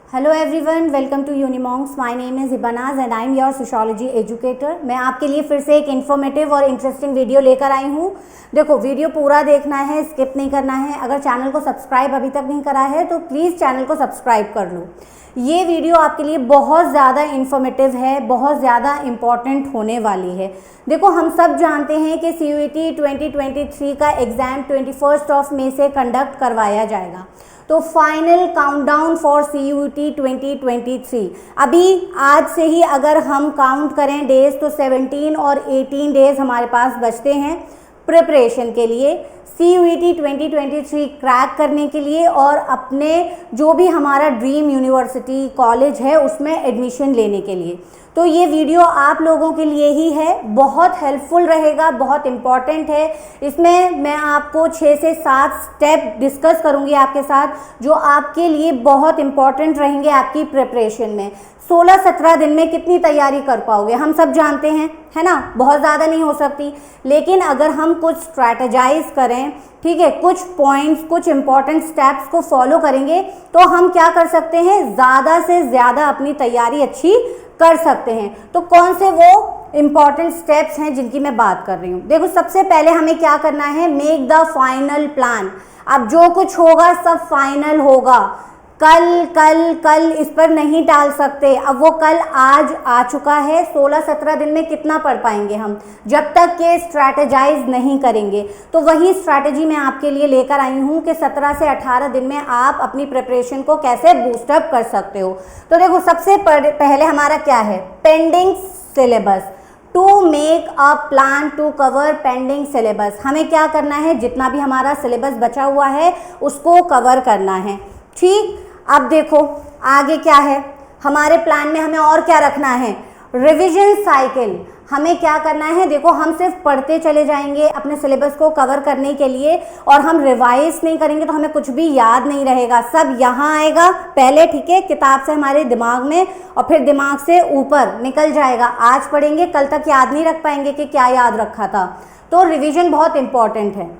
Hello everyone, welcome to Unimonks. My name is Hibanaz and I am your sociology educator. मैं आपके लिए फिर से एक इन्फॉर्मेटिव और इंटरेस्टिंग वीडियो लेकर आई हूँ। देखो, वीडियो पूरा देखना है, स्किप नहीं करना है। अगर चैनल को सब्सक्राइब अभी तक नहीं करा है तो प्लीज़ चैनल को सब्सक्राइब कर लो। ये वीडियो आपके लिए बहुत ज़्यादा इन्फॉर्मेटिव है, बहुत ज़्यादा इम्पॉर्टेंट होने वाली है। देखो, हम सब जानते हैं कि CUET 2023 का एग्ज़ाम 21 मई से कंडक्ट करवाया जाएगा। तो फाइनल काउंटडाउन फॉर CUET 2023 अभी आज से ही अगर हम काउंट करें डेज तो 17 और 18 डेज हमारे पास बचते हैं प्रिपरेशन के लिए, CUET 2023 क्रैक करने के लिए और अपने जो भी हमारा ड्रीम यूनिवर्सिटी कॉलेज है उसमें एडमिशन लेने के लिए। तो ये वीडियो आप लोगों के लिए ही है, बहुत हेल्पफुल रहेगा, बहुत इम्पॉर्टेंट है। इसमें मैं आपको 6 से 7 स्टेप डिस्कस करूँगी आपके साथ जो आपके लिए बहुत इम्पॉर्टेंट रहेंगे आपकी प्रिपरेशन में। 16-17 दिन में कितनी तैयारी कर पाओगे हम सब जानते हैं, है ना। बहुत ज़्यादा नहीं हो सकती, लेकिन अगर हम कुछ स्ट्रैटेजाइज करें, ठीक है, कुछ पॉइंट्स, कुछ इंपॉर्टेंट स्टेप्स को फॉलो करेंगे तो हम क्या कर सकते हैं, ज़्यादा से ज़्यादा अपनी तैयारी अच्छी कर सकते हैं। तो कौन से वो इम्पॉर्टेंट स्टेप्स हैं जिनकी मैं बात कर रही हूँ। देखो, सबसे पहले हमें क्या करना है, मेक द फाइनल प्लान। अब जो कुछ होगा सब फाइनल होगा। कल कल कल इस पर नहीं टाल सकते। अब वो कल आज आ चुका है। 16-17 दिन में कितना पढ़ पाएंगे हम जब तक के स्ट्रैटेजाइज नहीं करेंगे। तो वही स्ट्रैटेजी मैं आपके लिए लेकर आई हूँ कि 17 से 18 दिन में आप अपनी प्रिपरेशन को कैसे बूस्टअप कर सकते हो। तो देखो, सबसे पहले हमारा क्या है, pending syllabus. To make a plan to cover pending syllabus. हमें क्या करना है, जितना भी हमारा सिलेबस बचा हुआ है उसको कवर करना है, ठीक। अब देखो आगे क्या है हमारे प्लान में, हमें और क्या रखना है, रिवीजन साइकिल। हमें क्या करना है, देखो हम सिर्फ पढ़ते चले जाएंगे अपने सिलेबस को कवर करने के लिए और हम रिवाइज नहीं करेंगे तो हमें कुछ भी याद नहीं रहेगा। सब यहाँ आएगा पहले, ठीक है, किताब से हमारे दिमाग में और फिर दिमाग से ऊपर निकल जाएगा। आज पढ़ेंगे, कल तक याद नहीं रख पाएंगे कि क्या याद रखा था। तो रिवीजन बहुत इंपॉर्टेंट है।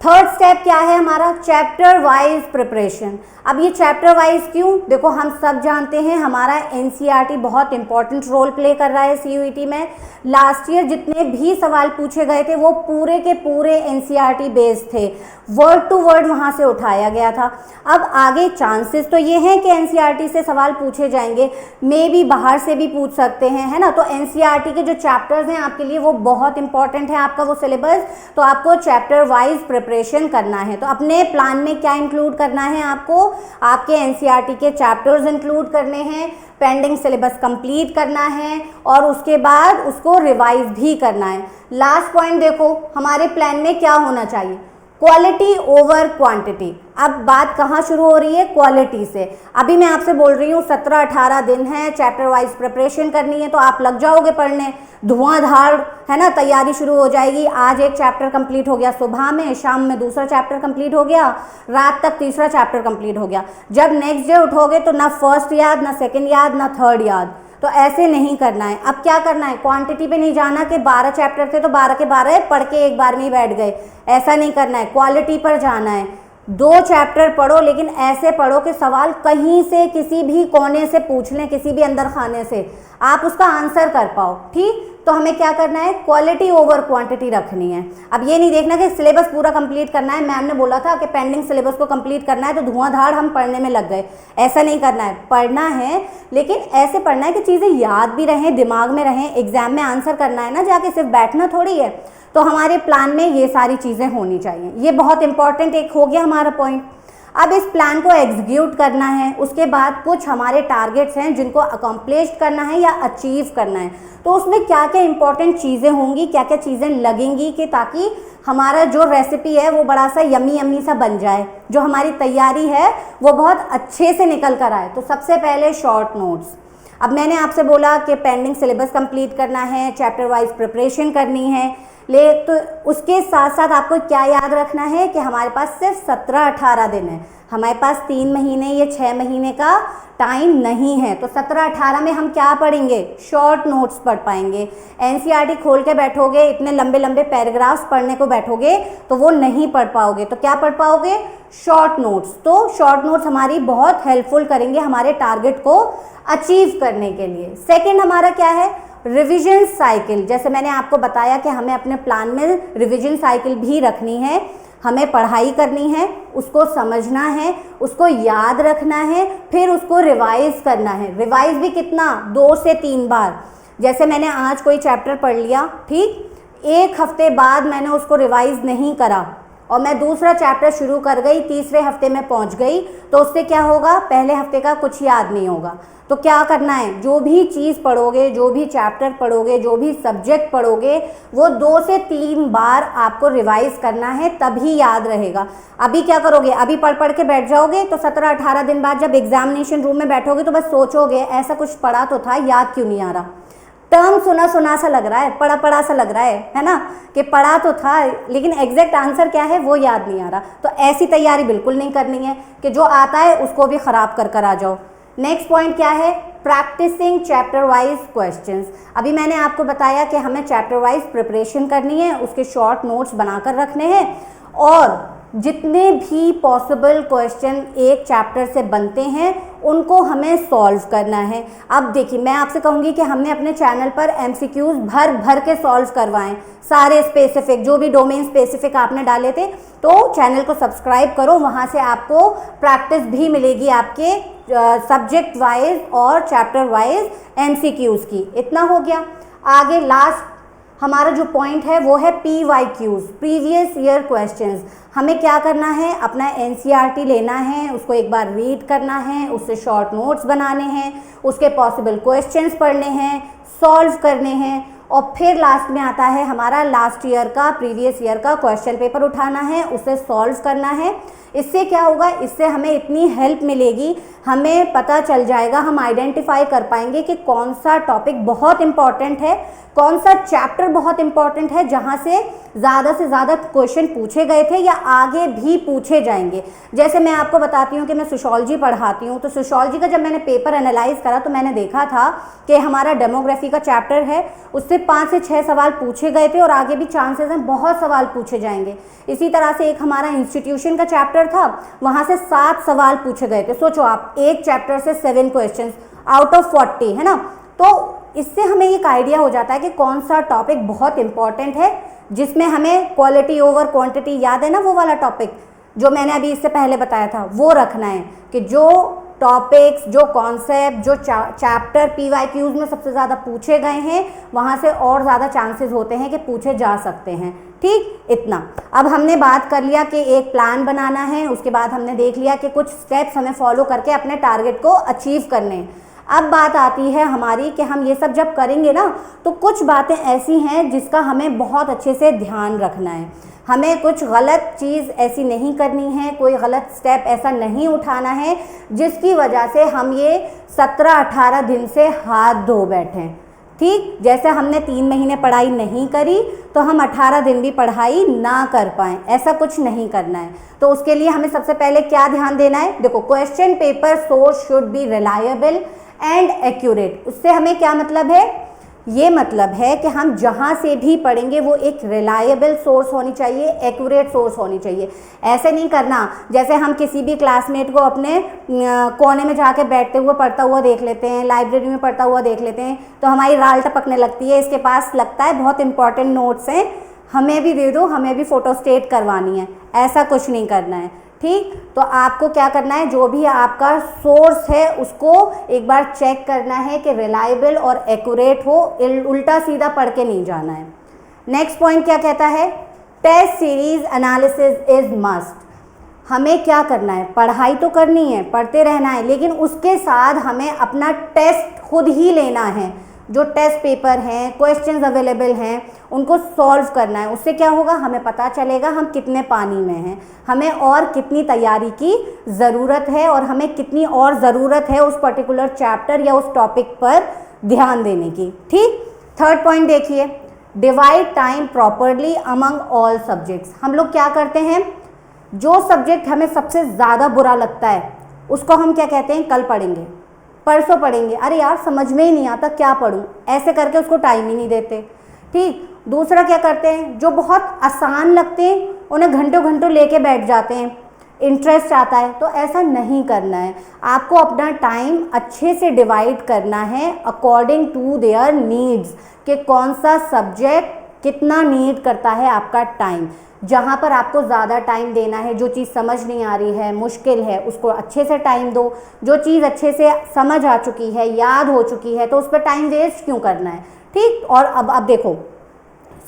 थर्ड स्टेप क्या है हमारा, चैप्टर वाइज प्रिपरेशन। अब ये चैप्टर वाइज क्यों, देखो हम सब जानते हैं हमारा NCERT बहुत इंपॉर्टेंट रोल प्ले कर रहा है CUET में। लास्ट ईयर जितने भी सवाल पूछे गए थे वो पूरे के पूरे NCERT बेस्ड थे, वर्ड टू वर्ड वहाँ से उठाया गया था। अब आगे चांसेस तो ये हैं कि NCERT से सवाल पूछे जाएंगे, मे भी बाहर से भी पूछ सकते हैं, है ना। तो NCERT के जो चैप्टर्स हैं आपके लिए वो बहुत इंपॉर्टेंट है, आपका वो सिलेबस। तो आपको चैप्टर वाइज प्रिपरेशन करना है। तो अपने प्लान में क्या इंक्लूड करना है, आपको आपके NCERT के चैप्टर्स इंक्लूड करने हैं, पेंडिंग सिलेबस कंप्लीट करना है और उसके बाद उसको रिवाइज भी करना है। लास्ट पॉइंट देखो हमारे प्लान में क्या होना चाहिए, क्वालिटी ओवर क्वांटिटी। अब बात कहाँ शुरू हो रही है, क्वालिटी से। अभी मैं आपसे बोल रही हूँ 17-18 दिन है, चैप्टर वाइज प्रिपरेशन करनी है, तो आप लग जाओगे पढ़ने, धुआंधार, है ना, तैयारी शुरू हो जाएगी। आज एक चैप्टर कंप्लीट हो गया सुबह में, शाम में दूसरा चैप्टर कंप्लीट हो गया, रात तक तीसरा चैप्टर कंप्लीट हो गया। जब नेक्स्ट डे उठोगे तो ना फर्स्ट याद, ना सेकेंड याद, ना थर्ड याद। तो ऐसे नहीं करना है। अब क्या करना है, क्वांटिटी पे नहीं जाना कि 12 चैप्टर थे तो 12 के 12 पढ़ के एक बार में ही बैठ गए, ऐसा नहीं करना है। क्वालिटी पर जाना है। 2 चैप्टर पढ़ो, लेकिन ऐसे पढ़ो कि सवाल कहीं से किसी भी कोने से पूछ लें, किसी भी अंदर खाने से आप उसका आंसर कर पाओ, ठीक। तो हमें क्या करना है, क्वालिटी ओवर क्वांटिटी रखनी है। अब ये नहीं देखना कि सिलेबस पूरा कंप्लीट करना है, मैम ने बोला था कि पेंडिंग सिलेबस को कंप्लीट करना है तो धुआंधार हम पढ़ने में लग गए, ऐसा नहीं करना है। पढ़ना है, लेकिन ऐसे पढ़ना है कि चीज़ें याद भी रहें, दिमाग में रहें। एग्जाम में आंसर करना है ना, जाके सिर्फ बैठना थोड़ी है। तो हमारे प्लान में ये सारी चीज़ें होनी चाहिए। ये बहुत इंपॉर्टेंट एक हो गया हमारा पॉइंट। अब इस प्लान को एग्जीक्यूट करना है, उसके बाद कुछ हमारे टारगेट्स हैं जिनको अकम्प्लिश करना है या अचीव करना है। तो उसमें क्या क्या इंपॉर्टेंट चीज़ें होंगी, क्या क्या चीज़ें लगेंगी कि ताकि हमारा जो रेसिपी है वो बड़ा सा यम्मी यम्मी सा बन जाए, जो हमारी तैयारी है वो बहुत अच्छे से निकल कर आए। तो सबसे पहले शॉर्ट नोट्स। अब मैंने आपसे बोला कि पेंडिंग सिलेबस कंप्लीट करना है, चैप्टर वाइज प्रिपरेशन करनी है, तो उसके साथ साथ आपको क्या याद रखना है कि हमारे पास सिर्फ 17-18 दिन है, हमारे पास 3 महीने या 6 महीने का टाइम नहीं है। तो 17-18 में हम क्या पढ़ेंगे, शॉर्ट नोट्स पढ़ पाएंगे। एनसीईआरटी खोल के बैठोगे, इतने लंबे लंबे पैराग्राफ्स पढ़ने को बैठोगे तो वो नहीं पढ़ पाओगे। तो क्या पढ़ पाओगे, शॉर्ट नोट्स। तो शॉर्ट नोट्स हमारी बहुत हेल्पफुल करेंगे हमारे टारगेट को अचीव करने के लिए। सेकेंड हमारा क्या है, रिविजन साइकिल। जैसे मैंने आपको बताया कि हमें अपने प्लान में रिविजन साइकिल भी रखनी है, हमें पढ़ाई करनी है, उसको समझना है, उसको याद रखना है, फिर उसको रिवाइज करना है। रिवाइज भी कितना, 2 से 3 बार। जैसे मैंने आज कोई चैप्टर पढ़ लिया, ठीक, 1 हफ्ते बाद मैंने उसको रिवाइज नहीं करा और मैं दूसरा चैप्टर शुरू कर गई, तीसरे हफ्ते में पहुंच गई, तो उससे क्या होगा, पहले हफ्ते का कुछ याद नहीं होगा। तो क्या करना है, जो भी चीज़ पढ़ोगे, जो भी चैप्टर पढ़ोगे, जो भी सब्जेक्ट पढ़ोगे, वो 2 से 3 बार आपको रिवाइज करना है, तभी याद रहेगा। अभी क्या करोगे, अभी पढ़ पढ़ के बैठ जाओगे तो 17-18 दिन बाद जब एग्जामिनेशन रूम में बैठोगे तो बस सोचोगे ऐसा कुछ पढ़ा तो था, याद क्यों नहीं आ रहा। टर्म सुना सुना सा लग रहा है, पढ़ा पढ़ा सा लग रहा है ना, कि पढ़ा तो था लेकिन एग्जैक्ट आंसर क्या है वो याद नहीं आ रहा। तो ऐसी तैयारी बिल्कुल नहीं करनी है कि जो आता है उसको भी ख़राब कर आ जाओ। नेक्स्ट पॉइंट क्या है, प्रैक्टिसिंग चैप्टर वाइज क्वेश्चंस। अभी मैंने आपको बताया कि हमें चैप्टर वाइज प्रिपरेशन करनी है, उसके शॉर्ट नोट्स बनाकर रखने हैं और जितने भी पॉसिबल क्वेश्चन एक चैप्टर से बनते हैं उनको हमें सॉल्व करना है। अब देखिए, मैं आपसे कहूँगी कि हमने अपने चैनल पर एमसीक्यूज भर भर के सॉल्व करवाएं, सारे स्पेसिफिक, जो भी डोमेन स्पेसिफिक आपने डाले थे। तो चैनल को सब्सक्राइब करो, वहाँ से आपको प्रैक्टिस भी मिलेगी आपके सब्जेक्ट वाइज और चैप्टर वाइज एमसीक्यूज की। इतना हो गया। आगे लास्ट हमारा जो पॉइंट है वो है PYQs, प्रीवियस ईयर क्वेश्चंस। हमें क्या करना है, अपना एनसीईआरटी लेना है, उसको एक बार रीड करना है, उससे शॉर्ट नोट्स बनाने हैं, उसके पॉसिबल क्वेश्चंस पढ़ने हैं, सॉल्व करने हैं और फिर लास्ट में आता है हमारा लास्ट ईयर का, प्रीवियस ईयर का क्वेश्चन पेपर उठाना है, उसे सॉल्व करना है। इससे क्या होगा, इससे हमें इतनी हेल्प मिलेगी, हमें पता चल जाएगा, हम आइडेंटिफाई कर पाएंगे कि कौन सा टॉपिक बहुत इंपॉर्टेंट है, कौन सा चैप्टर बहुत इंपॉर्टेंट है जहाँ से ज़्यादा क्वेश्चन पूछे गए थे या आगे भी पूछे जाएंगे। जैसे मैं आपको बताती हूँ कि मैं सोशियोलॉजी पढ़ाती हूँ, तो सोशियोलॉजी का जब मैंने पेपर एनालाइज करा तो मैंने देखा था कि हमारा डेमोग्राफी का चैप्टर है, उससे 5 से 6 सवाल पूछे गए थे और आगे भी चांसेस हैं बहुत सवाल पूछे जाएंगे। इसी तरह से एक हमारा इंस्टीट्यूशन का चैप्टर था, वहाँ से 7 सवाल पूछे गए थे। सोचो आप, एक चैप्टर से 7 क्वेश्चन आउट ऑफ 40, है ना। तो इससे हमें एक आइडिया हो जाता है कि कौन सा टॉपिक बहुत इंपॉर्टेंट है, जिसमें हमें क्वालिटी ओवर क्वांटिटी, याद है ना वो वाला टॉपिक जो मैंने अभी इससे पहले बताया था, वो रखना है कि जो टॉपिक्स, जो कॉन्सेप्ट, जो चैप्टर PYQs में सबसे ज़्यादा पूछे गए हैं, वहाँ से और ज़्यादा चांसेस होते हैं कि पूछे जा सकते हैं। ठीक, इतना। अब हमने बात कर लिया कि एक प्लान बनाना है, उसके बाद हमने देख लिया कि कुछ स्टेप्स हमें फॉलो करके अपने टारगेट को अचीव करने हैं। अब बात आती है हमारी कि हम ये सब जब करेंगे ना, तो कुछ बातें ऐसी हैं जिसका हमें बहुत अच्छे से ध्यान रखना है। हमें कुछ गलत चीज़ ऐसी नहीं करनी है, कोई गलत स्टेप ऐसा नहीं उठाना है जिसकी वजह से हम ये 17-18 दिन से हाथ धो बैठें। ठीक, जैसे हमने 3 महीने पढ़ाई नहीं करी तो हम 18 दिन भी पढ़ाई ना कर पाएँ, ऐसा कुछ नहीं करना है। तो उसके लिए हमें सबसे पहले क्या ध्यान देना है, देखो, question paper source should be reliable and accurate. उससे हमें क्या मतलब है, ये मतलब है कि हम जहाँ से भी पढ़ेंगे वो एक रिलायबल सोर्स होनी चाहिए, एक्यूरेट सोर्स होनी चाहिए। ऐसे नहीं करना जैसे हम किसी भी क्लासमेट को अपने कोने में जाके बैठते हुए पढ़ता हुआ देख लेते हैं, लाइब्रेरी में पढ़ता हुआ देख लेते हैं, तो हमारी राल टपकने लगती है, इसके पास लगता है बहुत इंपॉर्टेंट नोट्स हैं, हमें भी दे दो, हमें भी फ़ोटो स्टेट करवानी है। ऐसा कुछ नहीं करना है। ठीक, तो आपको क्या करना है, जो भी आपका सोर्स है उसको एक बार चेक करना है कि रिलायबल और एक्यूरेट हो, उल्टा सीधा पढ़ के नहीं जाना है। नेक्स्ट पॉइंट क्या कहता है, test series analysis is must. हमें क्या करना है, पढ़ाई तो करनी है, पढ़ते रहना है, लेकिन उसके साथ हमें अपना टेस्ट खुद ही लेना है। जो टेस्ट पेपर हैं, क्वेश्चंस अवेलेबल हैं, उनको सॉल्व करना है। उससे क्या होगा, हमें पता चलेगा हम कितने पानी में हैं, हमें और कितनी तैयारी की ज़रूरत है और हमें कितनी और ज़रूरत है उस पर्टिकुलर चैप्टर या उस टॉपिक पर ध्यान देने की। ठीक, थर्ड पॉइंट देखिए, divide time properly among all subjects. हम लोग क्या करते हैं, जो सब्जेक्ट हमें सबसे ज़्यादा बुरा लगता है उसको हम क्या कहते हैं, कल पढ़ेंगे, परसों पढ़ेंगे, अरे यार समझ में ही नहीं आता क्या पढ़ूं, ऐसे करके उसको टाइम ही नहीं देते। ठीक, दूसरा क्या करते हैं, जो बहुत आसान लगते हैं उन्हें घंटों घंटों लेके बैठ जाते हैं, इंटरेस्ट आता है। तो ऐसा नहीं करना है, आपको अपना टाइम अच्छे से डिवाइड करना है अकॉर्डिंग टू देयर नीड्स, कि कौन सा सब्जेक्ट कितना नीड करता है आपका टाइम। जहाँ पर आपको ज़्यादा टाइम देना है, जो चीज़ समझ नहीं आ रही है, मुश्किल है, उसको अच्छे से टाइम दो। जो चीज़ अच्छे से समझ आ चुकी है, याद हो चुकी है, तो उस पर टाइम वेस्ट क्यों करना है। ठीक, और अब देखो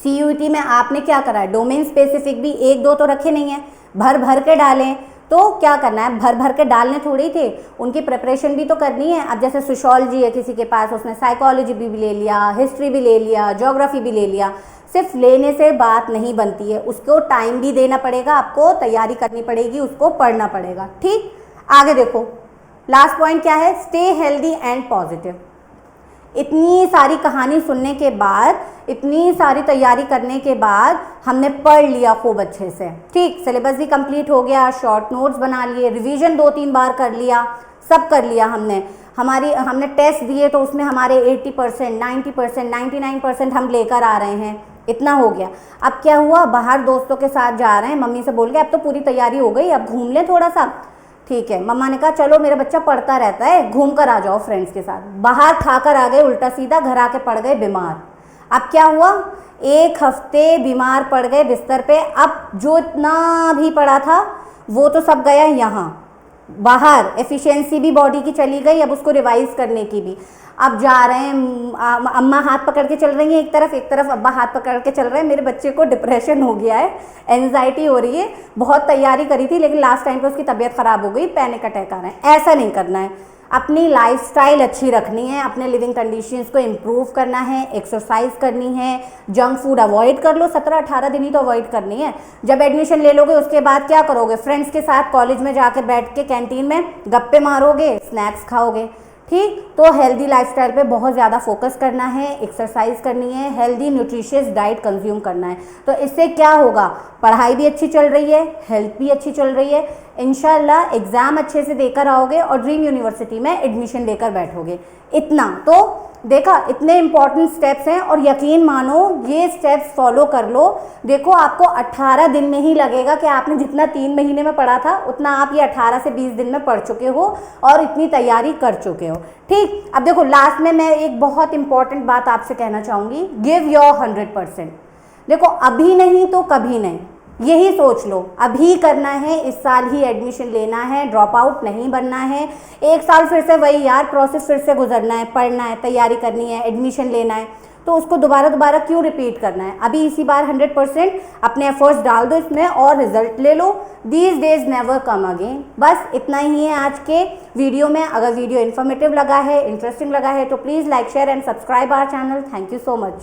CUET में आपने क्या करा है, डोमेन स्पेसिफिक भी 1-2 तो रखे नहीं है, भर भर के डालें। तो क्या करना है, भर भर के डालने थोड़ी थे, उनकी प्रिपरेशन भी तो करनी है। अब जैसे सोशियोलॉजी है किसी के पास, उसने साइकोलॉजी भी ले लिया, हिस्ट्री भी ले लिया, ज्योग्राफी भी ले लिया। सिर्फ लेने से बात नहीं बनती है, उसको टाइम भी देना पड़ेगा, आपको तैयारी करनी पड़ेगी, उसको पढ़ना पड़ेगा। ठीक, आगे देखो लास्ट पॉइंट क्या है, स्टे हेल्दी एंड पॉजिटिव। इतनी सारी कहानी सुनने के बाद, इतनी सारी तैयारी करने के बाद हमने पढ़ लिया खूब अच्छे से। ठीक, सिलेबस भी कंप्लीट हो गया, शॉर्ट नोट्स बना लिए, रिवीजन 2-3 बार कर लिया, सब कर लिया हमने। हमने टेस्ट दिए तो उसमें हमारे 80%, 90%, 99% हम लेकर आ रहे हैं, इतना हो गया। अब क्या हुआ, बाहर दोस्तों के साथ जा रहे हैं, मम्मी से बोल के अब तो पूरी तैयारी हो गई, अब घूम लें थोड़ा सा। ठीक है, मम्मा ने कहा चलो मेरा बच्चा पढ़ता रहता है, घूम कर आ जाओ फ्रेंड्स के साथ। बाहर खाकर आ गए उल्टा सीधा, घर आके पड़ गए बीमार। अब क्या हुआ, 1 हफ्ते बीमार पड़ गए बिस्तर पे। अब जो इतना भी पड़ा था वो तो सब गया यहाँ बाहर, एफिशिएंसी भी बॉडी की चली गई, अब उसको रिवाइज करने की भी। अब जा रहे हैं, अम्मा हाथ पकड़ के चल रही हैं एक तरफ अब्बा हाथ पकड़ के चल रहे हैं। मेरे बच्चे को डिप्रेशन हो गया है, एंजाइटी हो रही है, बहुत तैयारी करी थी लेकिन लास्ट टाइम पे उसकी तबीयत ख़राब हो गई, पैनिक अटैक आ रहे हैं। ऐसा नहीं करना है, अपनी लाइफस्टाइल अच्छी रखनी है, अपने लिविंग कंडीशंस को इम्प्रूव करना है, एक्सरसाइज करनी है, जंक फूड अवॉइड कर लो, 17-18 दिन ही तो अवॉइड करनी है। जब एडमिशन ले लोगे उसके बाद क्या करोगे, फ्रेंड्स के साथ कॉलेज में जाके बैठ के कैंटीन में गप्पे मारोगे, स्नैक्स खाओगे। ठीक, तो हेल्दी लाइफस्टाइल पे बहुत ज़्यादा फोकस करना है, एक्सरसाइज करनी है, हेल्दी न्यूट्रिशियस डाइट कंज्यूम करना है। तो इससे क्या होगा, पढ़ाई भी अच्छी चल रही है, हेल्थ भी अच्छी चल रही है, इंशाल्लाह एग्ज़ाम अच्छे से देकर आओगे और ड्रीम यूनिवर्सिटी में एडमिशन लेकर बैठोगे। इतना तो देखा, इतने इंपॉर्टेंट स्टेप्स हैं और यकीन मानो ये स्टेप्स फॉलो कर लो, देखो आपको 18 दिन में ही लगेगा कि आपने जितना 3 महीने में पढ़ा था उतना आप ये 18 से 20 दिन में पढ़ चुके हो और इतनी तैयारी कर चुके हो। ठीक, अब देखो लास्ट में मैं एक बहुत इंपॉर्टेंट बात आपसे कहना चाहूँगी, गिव योर 100%। देखो अभी नहीं तो कभी नहीं, यही सोच लो, अभी करना है, इस साल ही एडमिशन लेना है, ड्रॉप आउट नहीं बनना है। 1 साल फिर से वही यार प्रोसेस फिर से गुजरना है, पढ़ना है, तैयारी करनी है, एडमिशन लेना है, तो उसको दोबारा क्यों रिपीट करना है। अभी इसी बार 100% अपने एफर्ट्स डाल दो इसमें और रिजल्ट ले लो। These days never come again. बस इतना ही है आज के वीडियो में। अगर वीडियो इन्फॉर्मेटिव लगा है, इंटरेस्टिंग लगा है तो please like, share and subscribe our channel. Thank you so much.